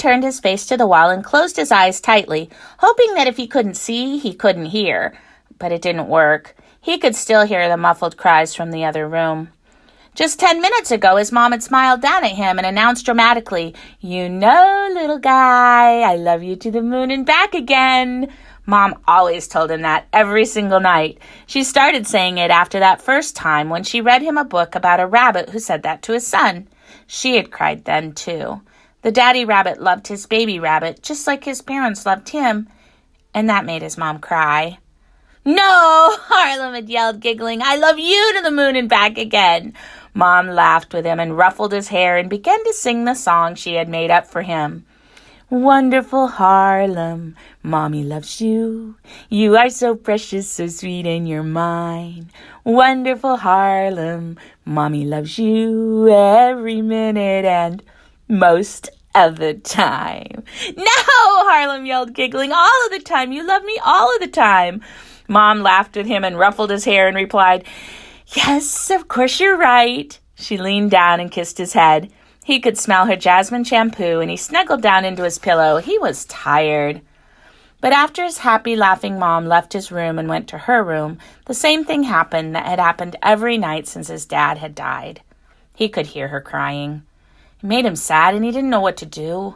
turned his face to the wall and closed his eyes tightly, hoping that if he couldn't see, he couldn't hear. But it didn't work. He could still hear the muffled cries from the other room. Just 10 minutes ago, his mom had smiled down at him and announced dramatically, "You know, little guy, I love you to the moon and back again." Mom always told him that every single night. She started saying it after that first time when she read him a book about a rabbit who said that to his son. She had cried then, too. The daddy rabbit loved his baby rabbit just like his parents loved him, and that made his mom cry. "No," Harlem had yelled, giggling, "I love you to the moon and back again." Mom laughed with him and ruffled his hair and began to sing the song she had made up for him. "Wonderful Harlem, Mommy loves you. You are so precious, so sweet, and you're mine. Wonderful Harlem, Mommy loves you every minute and most of the time." "No," Harlem yelled, giggling, "all of the time. You love me all of the time." Mom laughed at him and ruffled his hair and replied, "Yes, of course you're right." She leaned down and kissed his head. He could smell her jasmine shampoo, and he snuggled down into his pillow. He was tired. But after his happy, laughing mom left his room and went to her room, the same thing happened that had happened every night since his dad had died. He could hear her crying. It made him sad, and he didn't know what to do.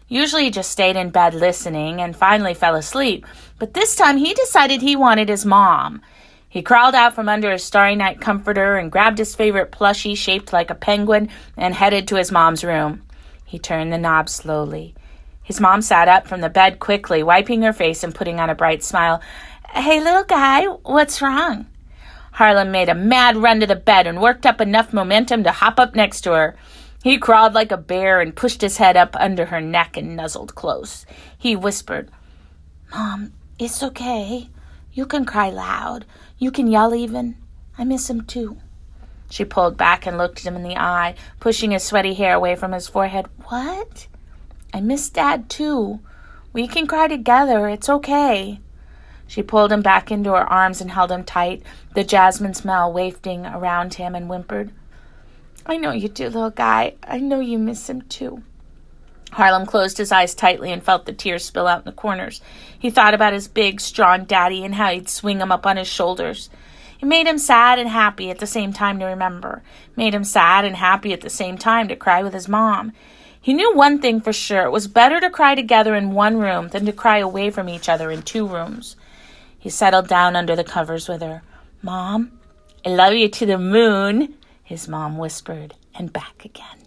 Usually he just stayed in bed listening and finally fell asleep, but this time he decided he wanted his mom. He crawled out from under his Starry Night comforter and grabbed his favorite plushie shaped like a penguin and headed to his mom's room. He turned the knob slowly. His mom sat up from the bed quickly, wiping her face and putting on a bright smile. "Hey, little guy, what's wrong?" Harlem made a mad run to the bed and worked up enough momentum to hop up next to her. He crawled like a bear and pushed his head up under her neck and nuzzled close. He whispered, "Mom, it's okay. You can cry loud. You can yell even. I miss him too." She pulled back and looked him in the eye, pushing his sweaty hair away from his forehead. "What?" "I miss Dad too. We can cry together. It's okay." She pulled him back into her arms and held him tight, the jasmine smell wafting around him, and whimpered, "I know you do, little guy. I know you miss him too." Harlem closed his eyes tightly and felt the tears spill out in the corners. He thought about his big, strong daddy and how he'd swing him up on his shoulders. It made him sad and happy at the same time to remember. It made him sad and happy at the same time to cry with his mom. He knew one thing for sure. It was better to cry together in one room than to cry away from each other in two rooms. He settled down under the covers with her. "Mom, I love you to the moon," his mom whispered, "and back again."